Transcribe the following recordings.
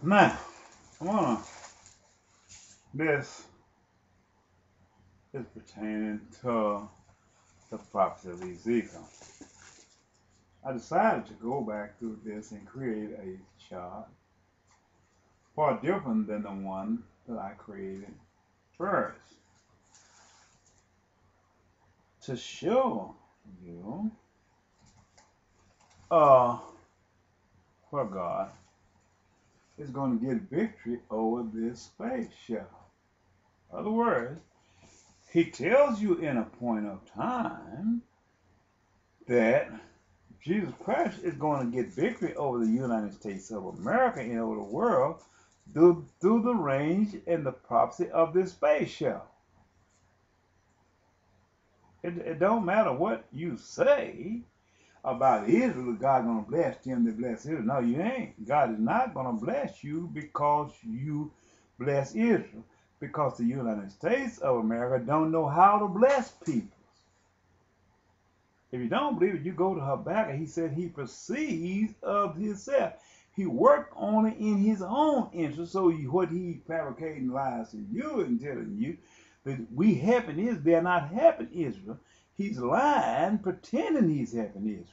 Now, come on. This is pertaining to the prophecy of Ezekiel. I decided to go back through this and create a chart far different than the one that I created first to show you uh, where God is going to get victory over this space shuttle. In other words, he tells you in a point of time that Jesus Christ is going to get victory over the United States of America and over the world through the range and the prophecy of this space shuttle. It don't matter what you say about Israel, God gonna bless them that bless Israel. No, you ain't. God is not gonna bless you because you bless Israel. Because the United States of America don't know how to bless people. If you don't believe it, you go to Habakkuk. He said he perceives of himself. He worked on it in his own interest. So what he fabricating lies to you and telling you that we helping Israel, they're not helping Israel. He's lying, pretending he's helping Israel.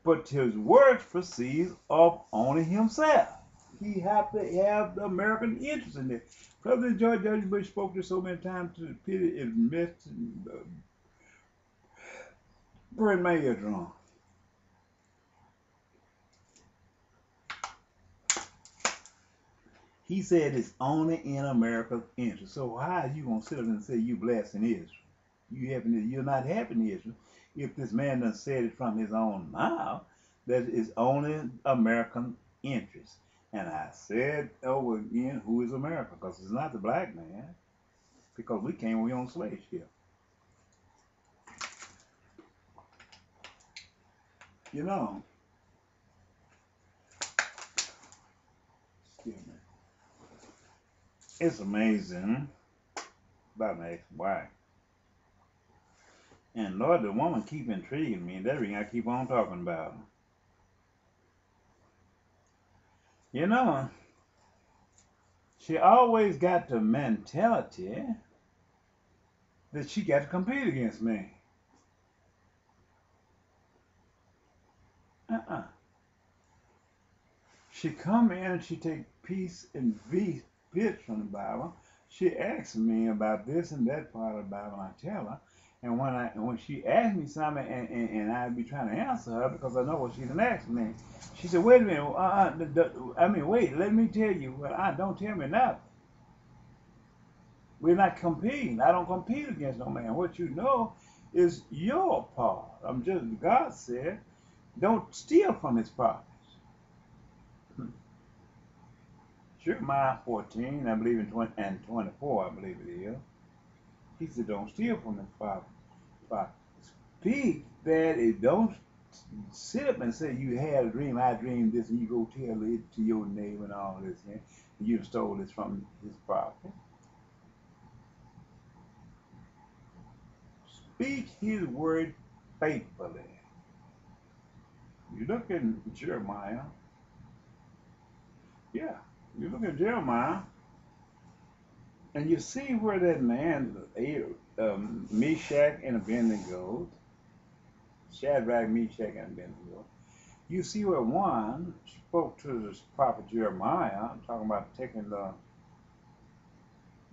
But his works perceives of only himself. He have to have the American interest in it. President George W. Bush spoke this so many times to the pity it messed burn my eardrum. He said it's only in America's interest. So how are you gonna sit up and say you blessing Israel? You're not helping Israel if this man done said it from his own mouth that it's only American interest. And I said over again, who is America? Because it's not the black man. Because we came on slave ship. You know, excuse me. It's amazing about my ex-wife. And Lord, the woman keep intriguing me. That's everything I keep on talking about. You know, she always got the mentality that she got to compete against me. Uh-uh. She come in and she take piece and bits from the Bible. She asks me about this and that part of the Bible, and I tell her. And when she asks me something, and I be trying to answer her because I know what she done asked me, she said, "Wait a minute. Wait. Let me tell you. Well, don't tell me nothing. We're not competing. I don't compete against no man. What you know is your part. I'm just God said, don't steal from his properties." Jeremiah 14, I believe in 20 and 24, I believe it is. He said, don't steal from his property. Speak that it don't sit up and say you had a dream, I dreamed this, and you go tell it to your neighbor and all this, and you stole this from his property. Speak his word faithfully. You look in Jeremiah. Yeah, you look at Jeremiah, and you see where that man, Meshach and Abednego, Shadrach, Meshach, and Abednego, you see where one spoke to the prophet Jeremiah, talking about taking the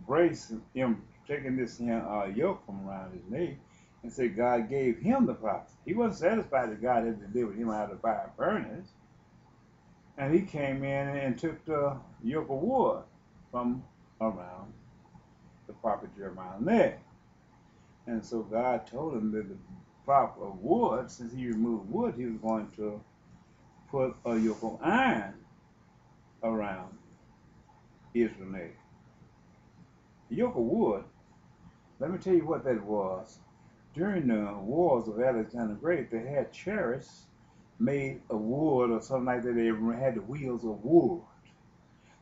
brace, him taking this yoke from around his neck, and said God gave him the prophecy. He wasn't satisfied that God had delivered him out of the fire furnace, and he came in and took the yoke of wood from around the prophet Jeremiah's neck. And so God told him that the prophet of wood, since he removed wood, he was going to put a yoke of iron around Israel's neck. The yoke of wood, let me tell you what that was. During the wars of Alexander the Great, they had chariots made of wood or something like that. They had the wheels of wood.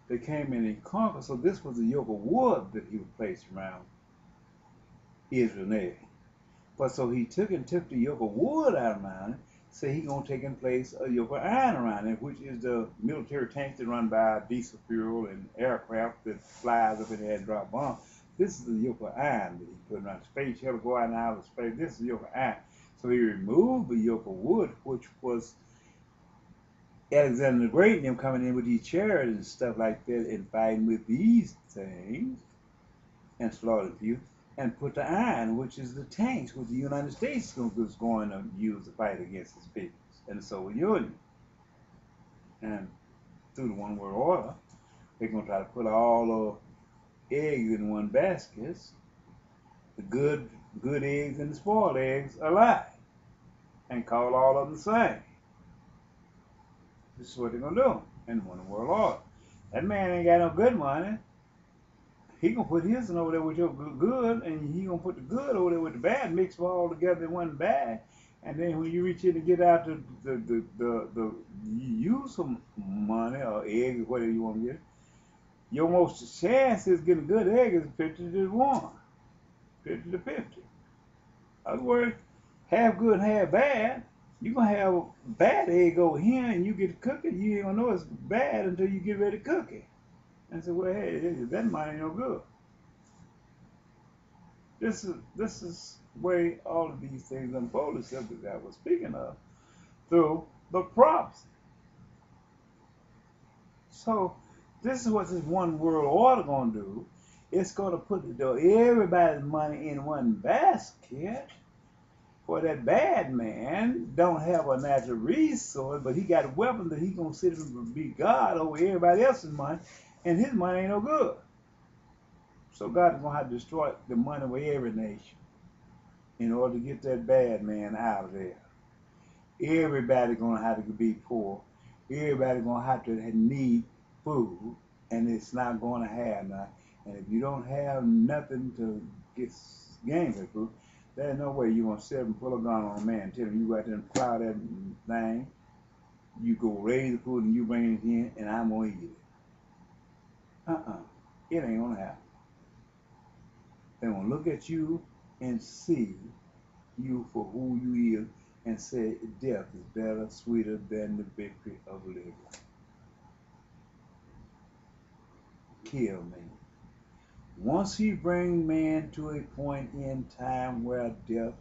They came in and conquered. So this was a yoke of wood that he would place around Israel's neck. But so he took the yoke of wood out of mine, say he gonna take in place a yoke of iron around it, which is the military tanks that run by diesel fuel and aircraft that flies up in the air and drop bombs. This is the yoke of iron that he put around space shuttle go out and out of space. This is the yoke of iron. So he removed the yoke of wood, which was Alexander the Great and them coming in with these chariots and stuff like that and fighting with these things and slaughtering people, and put the iron, which is the tanks, which the United States was going to use to fight against his people, and the Soviet Union. And through the One World Order, they're going to try to put all the eggs in one basket, the good eggs and the spoiled eggs alike, and call all of them the same. This is what they're going to do in One World Order. That man ain't got no good money. He gonna put his over there with your good, and he gonna put the good over there with the bad, mix them all together in one bag. And then when you reach in to get out the use some money or eggs or whatever you want to get, your most chance is getting a good egg is 50 to 1, 50 to 50. In other words, half good, half bad. You gonna have a bad egg over here, and you get to cook it. You ain't gonna know it's bad until you get ready to cook it. And say, well, hey, that money ain't no good. This is the way all of these things unfold, except that I was speaking of, through the prophecy. So this is what this one world order gonna do. It's gonna put everybody's money in one basket. For that bad man don't have a natural resource, but he got a weapon that he gonna sit and be God over everybody else's money. And his money ain't no good. So God is going to have to destroy the money of every nation in order to get that bad man out of there. Everybody going to have to be poor. Everybody going to have to need food, and it's not going to have none. And if you don't have nothing to gain that food, there's no way you're going to sit and pull a gun on a man and tell him you go out there and plow that thing. You go raise the food and you bring it in, and I'm going to eat it. It ain't gonna happen. They're gonna look at you and see you for who you is and say death is better, sweeter than the victory of living. Kill me. Once he bring man to a point in time where death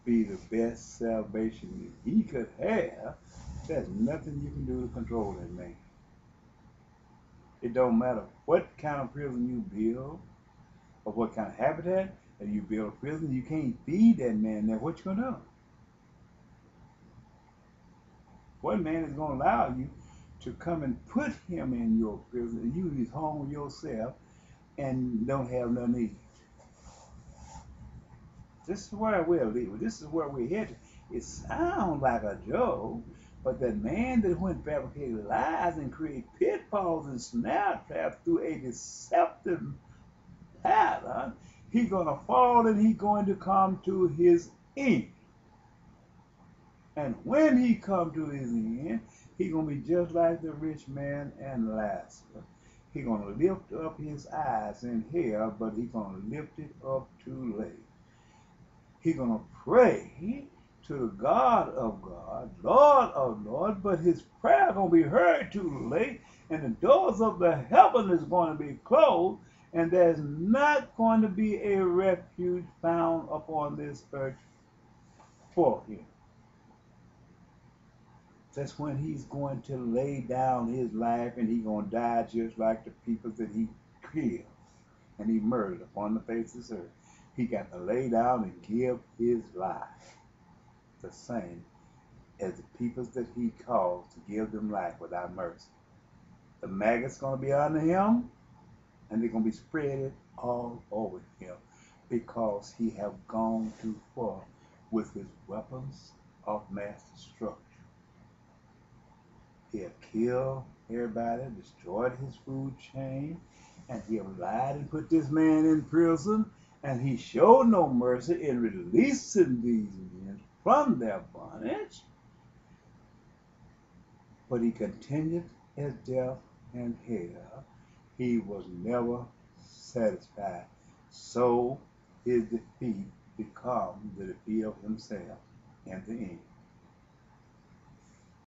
be the best salvation that he could have, there's nothing you can do to control that man. It don't matter what kind of prison you build or what kind of habitat. If you build a prison, you can't feed that man there. What you gonna do? What man is gonna allow you to come and put him in your prison and you is home yourself and don't have nothing to eat? This is where we're living. This is where we're headed. It sounds like a joke, but that man that went fabricated lies and create pitfalls and snare traps through a deceptive pattern, he's going to fall and he's going to come to his end. And when he come to his end, he's going to be just like the rich man and Lazarus. He's going to lift up his eyes in hell, but he's going to lift it up too late. He's going to pray to the God of God, Lord of Lords, but his prayer going to be heard too late, and the doors of the heaven is going to be closed, and there's not going to be a refuge found upon this earth for him. That's when he's going to lay down his life, and he's going to die just like the people that he killed and he murdered upon the face of this earth. He got to lay down and give his life, the same as the peoples that he caused to give them life without mercy. The maggots going to be under him, and they're going to be spread all over him because he have gone too far with his weapons of mass destruction. He have killed everybody, destroyed his food chain, and he have lied and put this man in prison, and he showed no mercy in releasing these men from their bondage. But he continued his death and hell. He was never satisfied. So his defeat became the defeat of himself in the end.